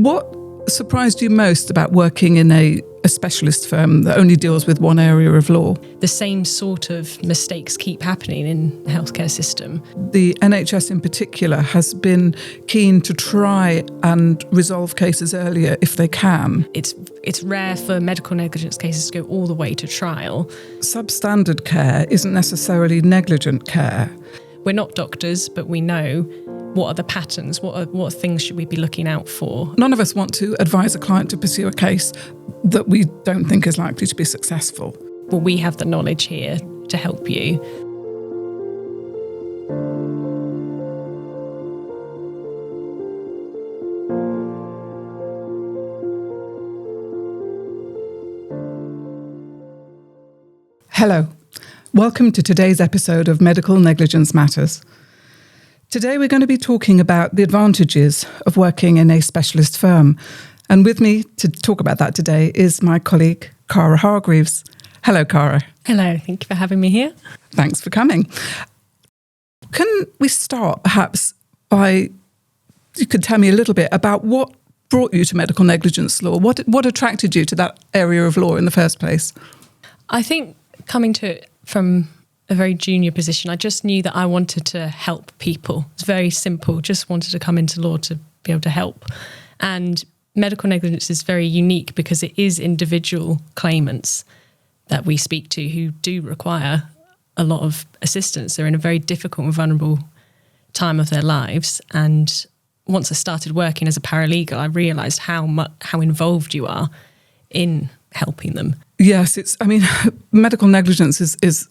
What surprised you most about working in a specialist firm that only deals with one area of law? The same sort of mistakes keep happening in the healthcare system. The NHS in particular has been keen to try and resolve cases earlier if they can. It's rare for medical negligence cases to go all the way to trial. Substandard care isn't necessarily negligent care. We're not doctors, but we know what are the patterns, what things should we be looking out for. None of us want to advise a client to pursue a case that we don't think is likely to be successful. Well, we have the knowledge here to help you. Hello, welcome to today's episode of Medical Negligence Matters. Today we're going to be talking about the advantages of working in a specialist firm. And with me to talk about that today is my colleague, Caragh Hargreaves. Hello, Caragh. Hello, thank you for having me here. Thanks for coming. Can we start perhaps by, you could tell me a little bit about what brought you to medical negligence law? What attracted you to that area of law in the first place? I think coming to it from a very junior position, I just knew that I wanted to help people. It's very simple, just wanted to come into law to be able to help. And medical negligence is very unique because it is individual claimants that we speak to who do require a lot of assistance. They're in a very difficult and vulnerable time of their lives. And once I started working as a paralegal, I realised how involved you are in helping them. Yes, medical negligence is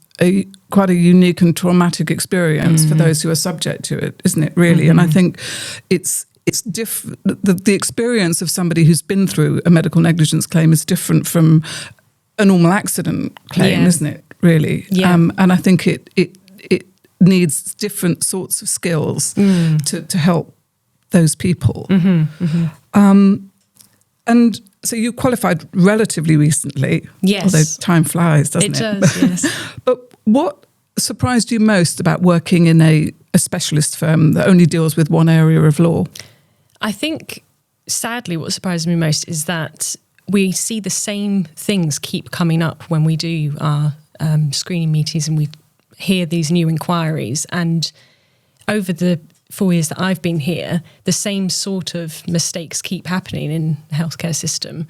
quite a unique and traumatic experience for those who are subject to it, isn't it, really? And I think it's the experience of somebody who's been through a medical negligence claim is different from a normal accident claim, isn't it, really? Yeah. And I think it needs different sorts of skills to help those people. And so you qualified relatively recently. Yes. Although time flies, doesn't it? It does, yes. But what surprised you most about working in a specialist firm that only deals with one area of law? I think, sadly, what surprised me most is that we see the same things keep coming up when we do our screening meetings and we hear these new inquiries. And over the 4 years that I've been here, the same sort of mistakes keep happening in the healthcare system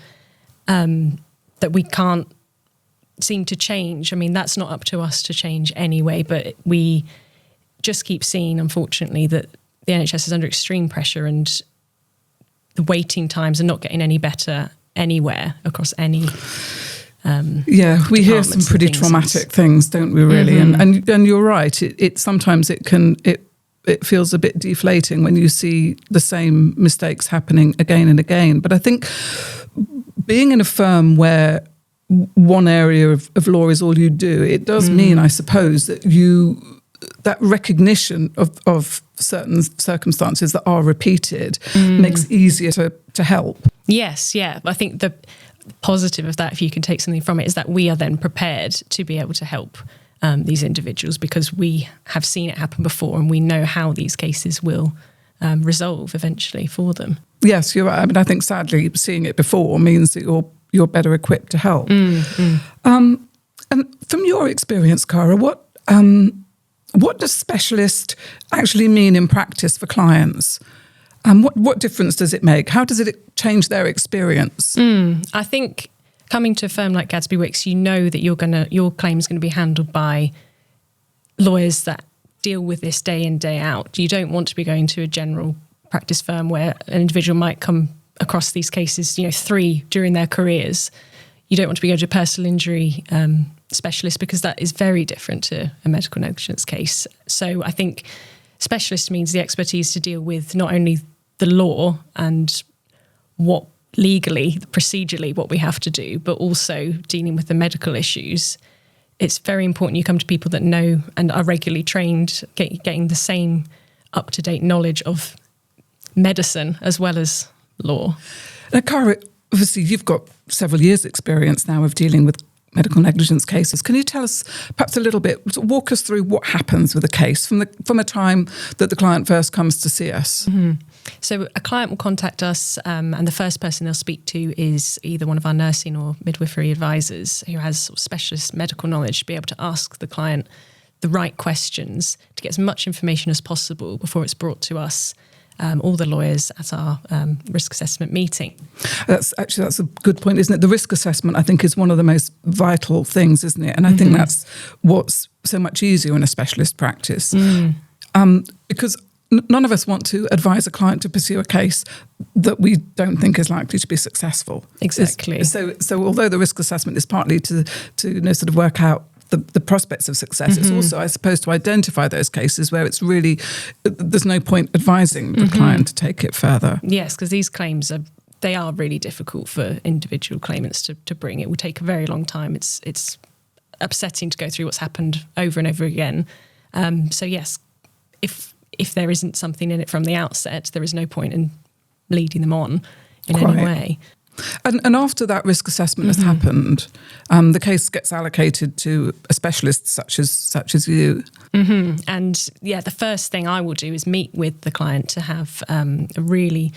that we can't seem to change. I mean, that's not up to us to change anyway, but we just keep seeing, unfortunately, that the NHS is under extreme pressure and the waiting times are not getting any better anywhere across any we hear some pretty traumatic things, don't we, really? And you're right, it feels a bit deflating when you see the same mistakes happening again and again. But I think being in a firm where one area of law is all you do, it does mean, I suppose, that recognition of certain circumstances that are repeated makes it easier to help. Yes, yeah. I think the positive of that, if you can take something from it, is that we are then prepared to be able to help these individuals because we have seen it happen before and we know how these cases will resolve eventually for them. Yes, you're right. I mean, I think sadly seeing it before means that you're better equipped to help. And from your experience, Caragh, what does specialist actually mean in practice for clients? What difference does it make? How does it change their experience? I think coming to a firm like Gadsby Wicks, you know that your claim is going to be handled by lawyers that deal with this day in, day out. You don't want to be going to a general practice firm where an individual might come across these cases, 3 during their careers. You don't want to be going to a personal injury specialist because that is very different to a medical negligence case. So I think specialist means the expertise to deal with not only the law and what legally, procedurally, what we have to do, but also dealing with the medical issues. It's very important you come to people that know and are regularly trained, getting the same up-to-date knowledge of medicine as well as law. Now, Caragh, obviously you've got several years' experience now of dealing with medical negligence cases. Can you tell us perhaps a little bit, walk us through what happens with a case from a time that the client first comes to see us? So a client will contact us, and the first person they'll speak to is either one of our nursing or midwifery advisors who has sort of specialist medical knowledge to be able to ask the client the right questions to get as much information as possible before it's brought to us, all the lawyers at our risk assessment meeting. That's a good point, isn't it? The risk assessment, I think, is one of the most vital things, isn't it? And I think that's what's so much easier in a specialist practice. Because none of us want to advise a client to pursue a case that we don't think is likely to be successful. Exactly. So although the risk assessment is partly to sort of work out the prospects of success, it's also, I suppose, to identify those cases where it's really, there's no point advising the client to take it further. Yes, because these claims they are really difficult for individual claimants to bring. It will take a very long time. It's upsetting to go through what's happened over and over again. So yes, if there isn't something in it from the outset, there is no point in leading them on in any way. And after that risk assessment has happened, the case gets allocated to a specialist such as you. And the first thing I will do is meet with the client to have a really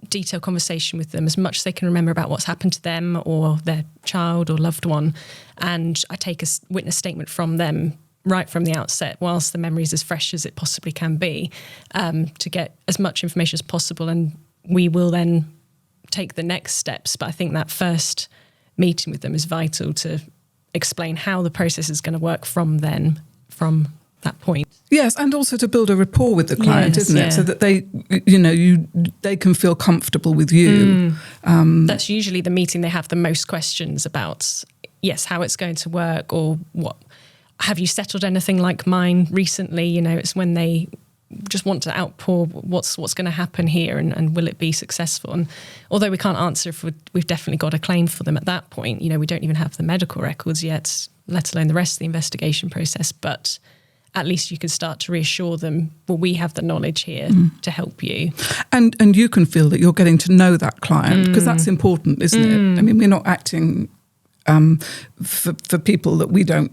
detailed conversation with them, as much as they can remember about what's happened to them or their child or loved one. And I take a witness statement from them right from the outset, whilst the memory is as fresh as it possibly can be, to get as much information as possible. And we will then take the next steps. But I think that first meeting with them is vital to explain how the process is going to work from that point. Yes, and also to build a rapport with the client, isn't it? So that they can feel comfortable with you. That's usually the meeting they have the most questions about, how it's going to work, or what. Have you settled anything like mine recently? It's when they just want to outpour what's going to happen here and will it be successful? And although we can't answer if we've definitely got a claim for them at that point, we don't even have the medical records yet, let alone the rest of the investigation process. But at least you can start to reassure them, well, we have the knowledge here to help you. And you can feel that you're getting to know that client, because that's important, isn't it? I mean, we're not acting for people that we don't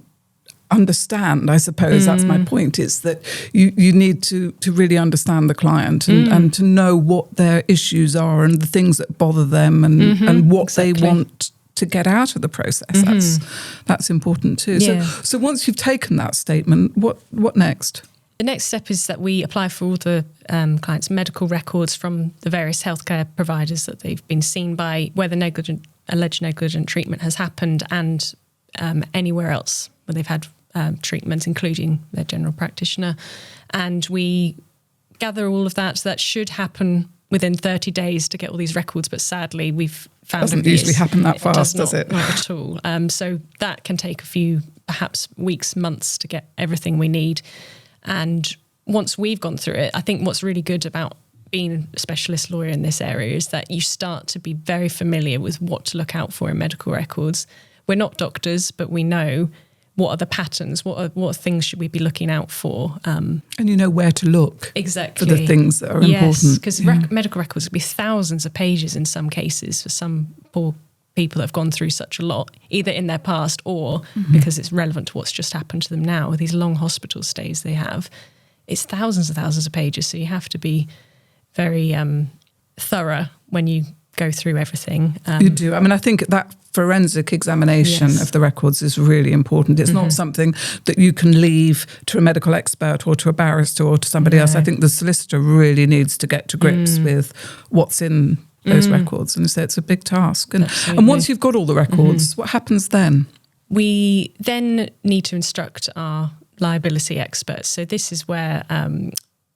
understand, I suppose. That's my point, is that you need to really understand the client and to know what their issues are and the things that bother them and what they want to get out of the process. That's important too. So once you've taken that statement, what next? The next step is that we apply for all the clients' medical records from the various healthcare providers that they've been seen by, where the alleged negligent treatment has happened, and anywhere else where they've had treatment, including their general practitioner. And we gather all of that. So that should happen within 30 days to get all these records. But sadly, we've found doesn't usually happen that fast, does it? Not at all. So that can take a few, perhaps weeks, months to get everything we need. And once we've gone through it, I think what's really good about being a specialist lawyer in this area is that you start to be very familiar with what to look out for in medical records. We're not doctors, but we know what are the patterns, what things should we be looking out for. And you know where to look. Exactly. For the things that are important. Yes, because medical records could be thousands of pages in some cases for some poor people that have gone through such a lot, either in their past or because it's relevant to what's just happened to them now with these long hospital stays they have. It's thousands of pages, so you have to be very thorough when you go through everything. You do. I mean, I think that forensic examination of the records is really important. It's not something that you can leave to a medical expert or to a barrister or to somebody else. I think the solicitor really needs to get to grips with what's in those records. And so it's a big task. And once you've got all the records, what happens then? We then need to instruct our liability experts. So this is where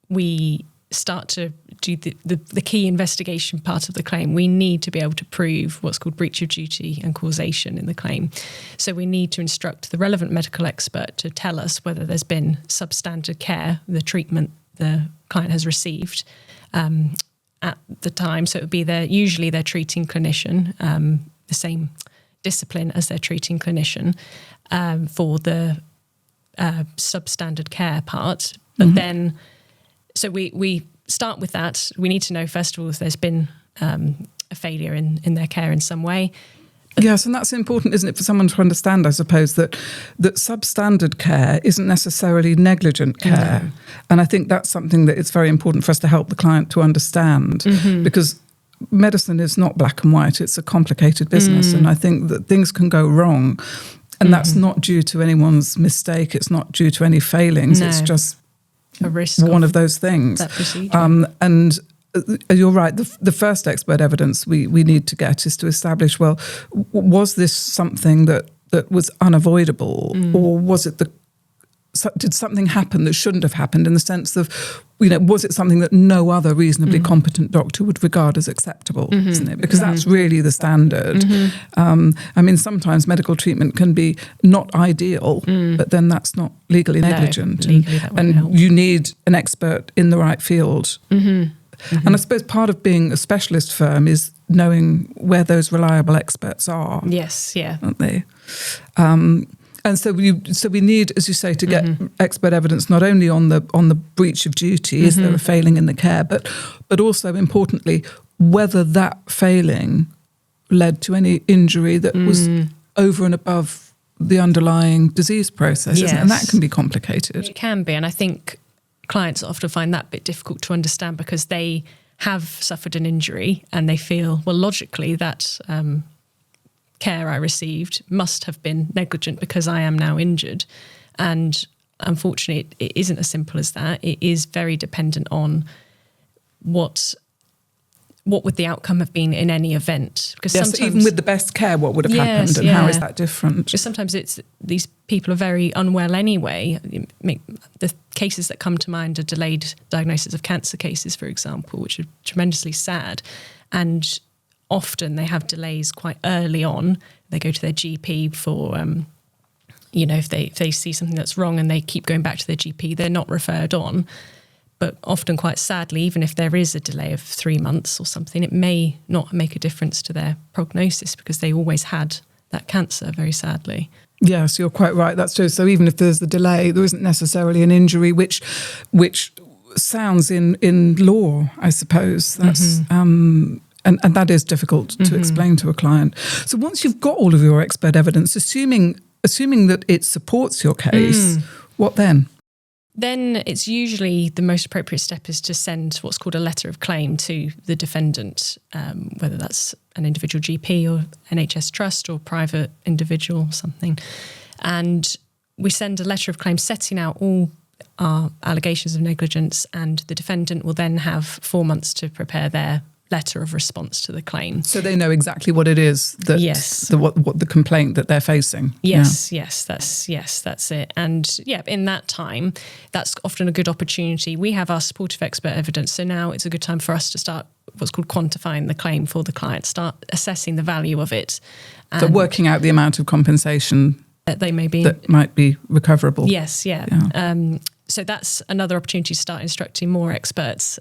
we start to do the key investigation part of the claim. We need to be able to prove what's called breach of duty and causation in the claim. So we need to instruct the relevant medical expert to tell us whether there's been substandard care, the treatment the client has received at the time. So it would be usually their treating clinician, the same discipline as their treating clinician for the substandard care part. But then, so we start with that. We need to know, first of all, if there's been a failure in their care in some way. Yes, and that's important, isn't it, for someone to understand, I suppose, that substandard care isn't necessarily negligent care. No. And I think that's something that it's very important for us to help the client to understand, because medicine is not black and white. It's a complicated business. And I think that things can go wrong. And that's not due to anyone's mistake. It's not due to any failings. No. It's just a risk one of those things. That procedure. And you're right. The first expert evidence we need to get is to establish, well, was this something that was unavoidable, or was it did something happen that shouldn't have happened, in the sense of, was it something that no other reasonably competent doctor would regard as acceptable, isn't it? Because that's really the standard. I mean, sometimes medical treatment can be not ideal, but then that's not legally negligent. No, legally that won't help. You need an expert in the right field. And I suppose part of being a specialist firm is knowing where those reliable experts are. Yes, yeah. Aren't they? And so we need, as you say, to get expert evidence not only on the breach of duty, is there a failing in the care, but also importantly, whether that failing led to any injury that was over and above the underlying disease process. Yes. And that can be complicated. It can be, and I think clients often find that a bit difficult to understand, because they have suffered an injury and they feel, well, logically that care I received must have been negligent because I am now injured. And unfortunately, it isn't as simple as that. It is very dependent on what would the outcome have been in any event. Because yes, even with the best care, what would have happened, and how is that different? Because sometimes these people are very unwell anyway. The cases that come to mind are delayed diagnosis of cancer cases, for example, which are tremendously sad. And often they have delays quite early on. They go to their GP for, if they see something that's wrong and they keep going back to their GP, they're not referred on. But often, quite sadly, even if there is a delay of 3 months or something, it may not make a difference to their prognosis, because they always had that cancer, very sadly. Yes, you're quite right. That's true. So even if there's the delay, there isn't necessarily an injury, which sounds in law, I suppose. That's and that is difficult to explain to a client. So once you've got all of your expert evidence, assuming that it supports your case, what then? Then it's usually the most appropriate step is to send what's called a letter of claim to the defendant, whether that's an individual GP or NHS trust or private individual or something. And we send a letter of claim setting out all our allegations of negligence, and the defendant will then have 4 months to prepare their letter of response to the claim. So they know exactly what it is that what the complaint that they're facing. Yes, that's it. And in that time, that's often a good opportunity. We have our supportive expert evidence, so now it's a good time for us to start what's called quantifying the claim for the client, start assessing the value of it. So working out the amount of compensation that they may be that might be recoverable. Yes, yeah. So that's another opportunity to start instructing more experts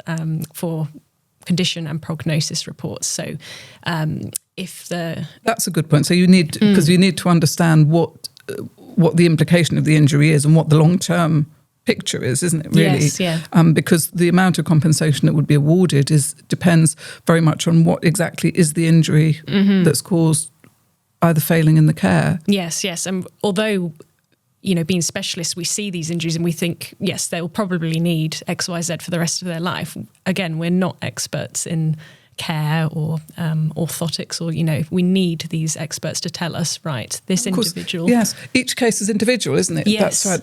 for condition and prognosis reports. So that's a good point. So you need, because you need to understand what the implication of the injury is and what the long-term picture is, isn't it, really? Yes, yeah. Because the amount of compensation that would be awarded depends very much on what exactly is the injury that's caused by the failing in the care. Yes. And although, being specialists, we see these injuries and we think, yes, they'll probably need X, Y, Z for the rest of their life. Again, we're not experts in care or orthotics, or, we need these experts to tell us, right, this individual. Yes, each case is individual, isn't it? Yes. That's right.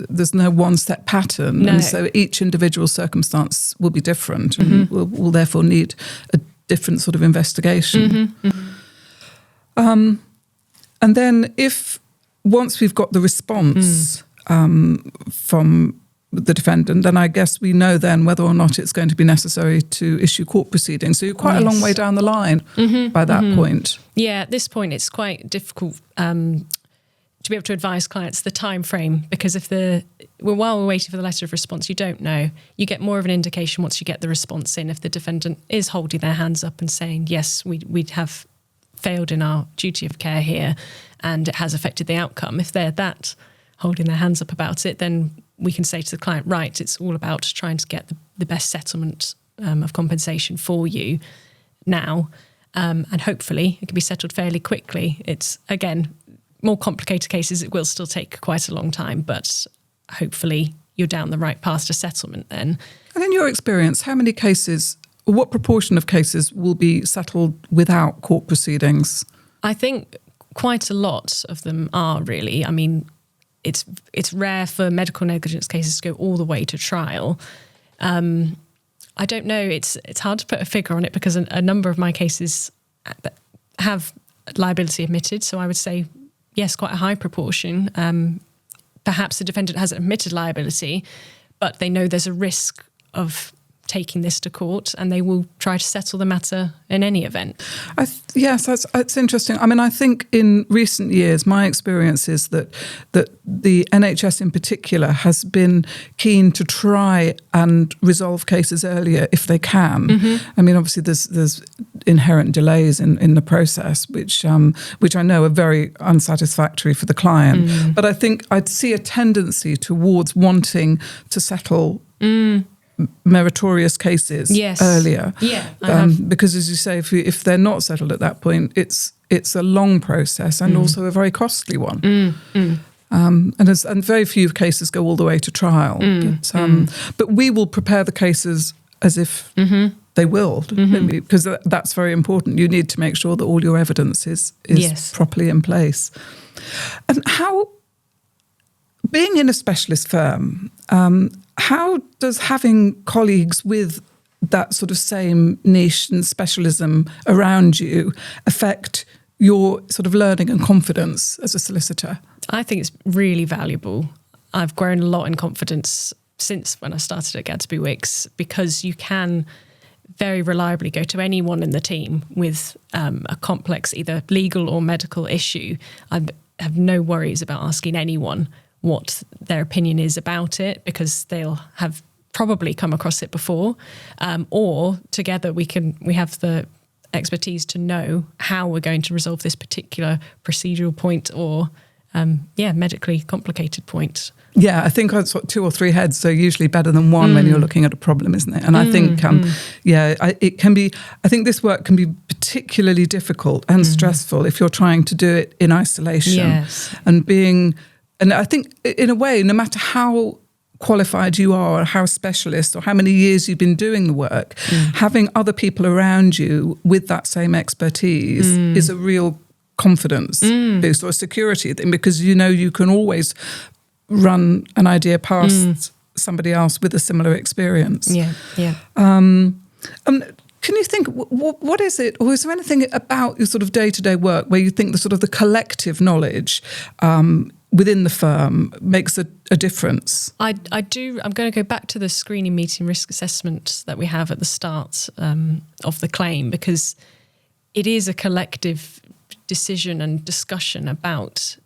There's no one set pattern. No. And so each individual circumstance will be different and will therefore need a different sort of investigation. And then once we've got the response from the defendant, then I guess we know then whether or not it's going to be necessary to issue court proceedings. So you're quite a long way down the line by that point. Yeah, at this point it's quite difficult to be able to advise clients the time frame, because while we're waiting for the letter of response, you don't know. You get more of an indication once you get the response in, if the defendant is holding their hands up and saying, yes, we have failed in our duty of care here and it has affected the outcome. If they're that holding their hands up about it, then we can say to the client, right, it's all about trying to get the best settlement of compensation for you now. and hopefully it can be settled fairly quickly. It's, again, more complicated cases, it will still take quite a long time, but hopefully you're down the right path to settlement then. And in your experience, how many cases, or what proportion of cases will be settled without court proceedings? I think quite a lot of them are, really. I mean, it's rare for medical negligence cases to go all the way to trial. I don't know. It's hard to put a figure on it because a number of my cases have liability admitted. So I would say, yes, quite a high proportion. Perhaps the defendant hasn't admitted liability, but they know there's a risk of taking this to court, and they will try to settle the matter in any event. Yes, that's interesting. I mean, I think in recent years, my experience is that the NHS in particular has been keen to try and resolve cases earlier if they can. Mm-hmm. I mean, obviously, there's inherent delays in the process, which I know are very unsatisfactory for the client. Mm. But I think I'd see a tendency towards wanting to settle meritorious cases earlier. Yeah, because as you say, if they're not settled at that point, it's a long process and also a very costly one. And very few cases go all the way to trial. But we will prepare the cases as if they will, because that's very important. You need to make sure that all your evidence is properly in place. And how, being in a specialist firm, how does having colleagues with that sort of same niche and specialism around you affect your sort of learning and confidence as a solicitor? I think it's really valuable. I've grown a lot in confidence since when I started at Gadsby Wicks, because you can very reliably go to anyone in the team with a complex either legal or medical issue. I have no worries about asking anyone what their opinion is about it, because they'll have probably come across it before, or together we have the expertise to know how we're going to resolve this particular procedural point or medically complicated point. Yeah, I think I've got two or three heads, so usually better than one when you're looking at a problem, isn't it? And I think, it can be, I think this work can be particularly difficult and stressful if you're trying to do it in isolation. Yes. And I think, in a way, no matter how qualified you are, or how specialist, or how many years you've been doing the work, having other people around you with that same expertise is a real confidence boost or a security thing, because you know you can always run an idea past somebody else with a similar experience. Yeah. Can you think, what is it, or is there anything about your sort of day-to-day work where you think the collective knowledge within the firm makes a difference? I do. I'm going to go back to the screening meeting risk assessment that we have at the start of the claim, because it is a collective decision and discussion about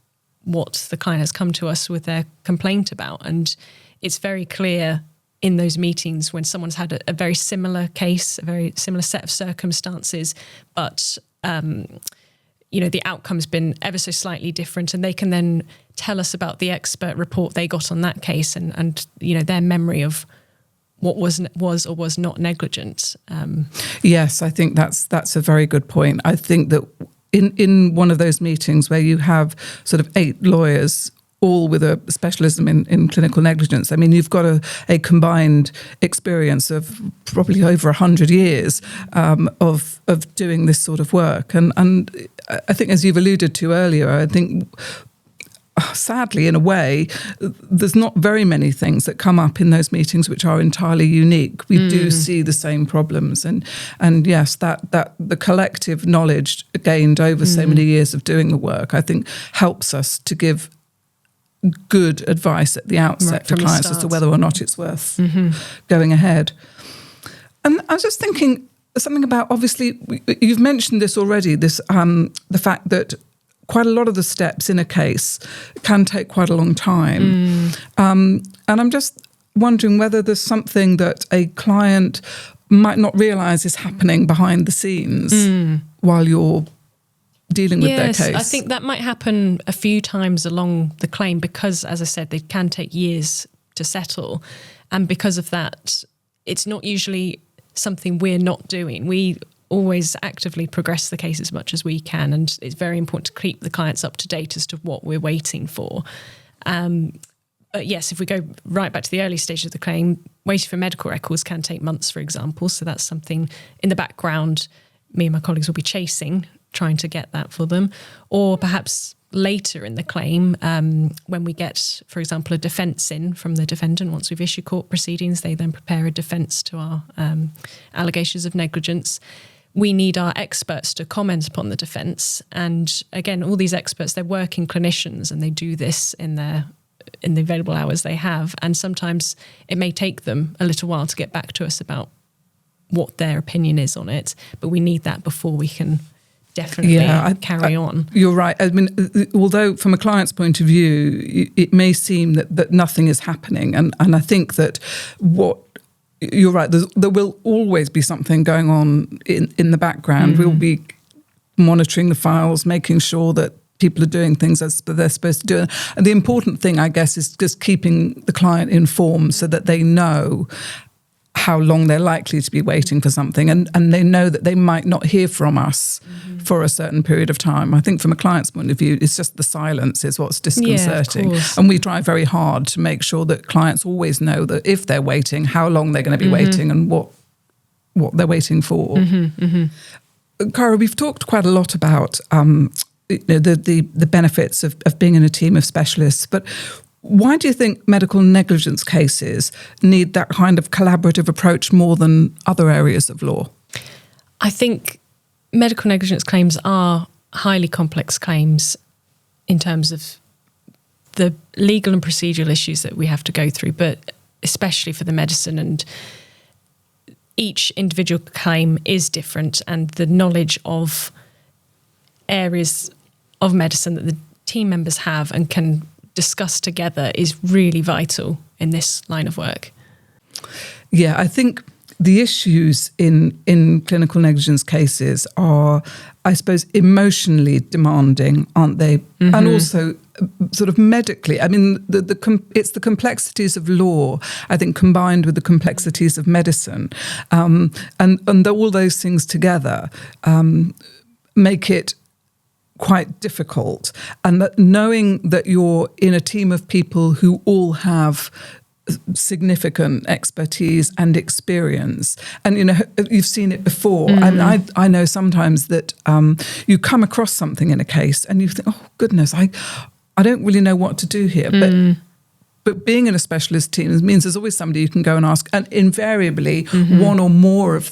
what the client has come to us with their complaint about. And it's very clear in those meetings when someone's had a very similar case, a very similar set of circumstances, but the outcome's been ever so slightly different, and they can then tell us about the expert report they got on that case and their memory of what was or was not negligent. Yes, I think that's a very good point. I think that in one of those meetings where you have sort of 8 lawyers, all with a specialism in clinical negligence, I mean, you've got a combined experience of probably over 100 years of doing this sort of work. And I think, as you've alluded to earlier, I think, sadly, in a way, there's not very many things that come up in those meetings which are entirely unique. We do see the same problems, and yes, that the collective knowledge gained over so many years of doing the work, I think, helps us to give good advice at the outset to clients as to whether or not it's worth going ahead. And I was just thinking something about, obviously, you've mentioned this already, this the fact that quite a lot of the steps in a case can take quite a long time. And I'm just wondering whether there's something that a client might not realise is happening behind the scenes while you're dealing with their case. Yes, I think that might happen a few times along the claim because, as I said, they can take years to settle. And because of that, it's not usually something we're not doing. We always actively progress the case as much as we can, and it's very important to keep the clients up to date as to what we're waiting for. But yes, if we go right back to the early stage of the claim, waiting for medical records can take months, for example. So that's something in the background me and my colleagues will be chasing, trying to get that for them. Or perhaps later in the claim, when we get, for example, a defence in from the defendant, once we've issued court proceedings, they then prepare a defence to our allegations of negligence. We need our experts to comment upon the defence. And again, all these experts, they're working clinicians, and they do this in the available hours they have. And sometimes it may take them a little while to get back to us about what their opinion is on it. But we need that before we can definitely carry on. You're right. I mean, although from a client's point of view, it may seem that nothing is happening. And I think that you're right, there will always be something going on in the background. We'll be monitoring the files, making sure that people are doing things as they're supposed to do. And the important thing, I guess, is just keeping the client informed so that they know how long they're likely to be waiting for something, and they know that they might not hear from us for a certain period of time. I think from a client's point of view, it's just the silence is what's disconcerting. Yeah, of course. And we try very hard to make sure that clients always know that if they're waiting, how long they're going to be waiting and what they're waiting for. Caragh, we've talked quite a lot about the benefits of being in a team of specialists, but why do you think medical negligence cases need that kind of collaborative approach more than other areas of law? I think medical negligence claims are highly complex claims in terms of the legal and procedural issues that we have to go through, but especially for the medicine. And each individual claim is different, and the knowledge of areas of medicine that the team members have and can discuss together is really vital in this line of work. Yeah, I think the issues in clinical negligence cases are, I suppose, emotionally demanding, aren't they? And also sort of medically. I mean, it's the complexities of law, I think, combined with the complexities of medicine. And all those things together make it quite difficult, and that knowing that you're in a team of people who all have significant expertise and experience, and you've seen it before. And I know sometimes that you come across something in a case and you think, oh goodness, I don't really know what to do here. But being in a specialist team means there's always somebody you can go and ask, and invariably one or more of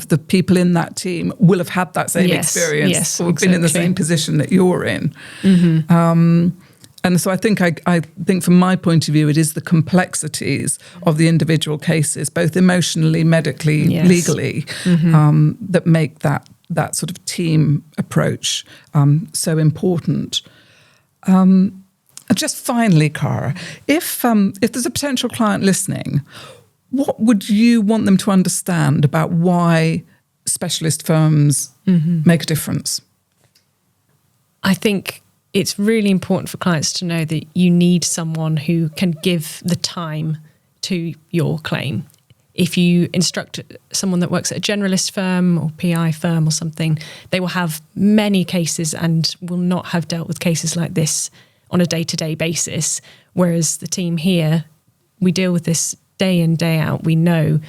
the people in that team will have had that same experience or been in the same position that you're in. And so I think from my point of view, it is the complexities of the individual cases, both emotionally, medically, legally, that make that sort of team approach so important. Just finally, Caragh, if there's a potential client listening, what would you want them to understand about why specialist firms make a difference? I think it's really important for clients to know that you need someone who can give the time to your claim. If you instruct someone that works at a generalist firm or PI firm or something, they will have many cases and will not have dealt with cases like this on a day-to-day basis. Whereas the team here, we deal with this day in, day out. We know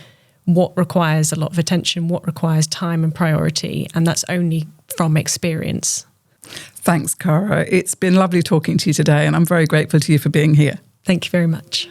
what requires a lot of attention, what requires time and priority, and that's only from experience. Thanks, Caragh. It's been lovely talking to you today, and I'm very grateful to you for being here. Thank you very much.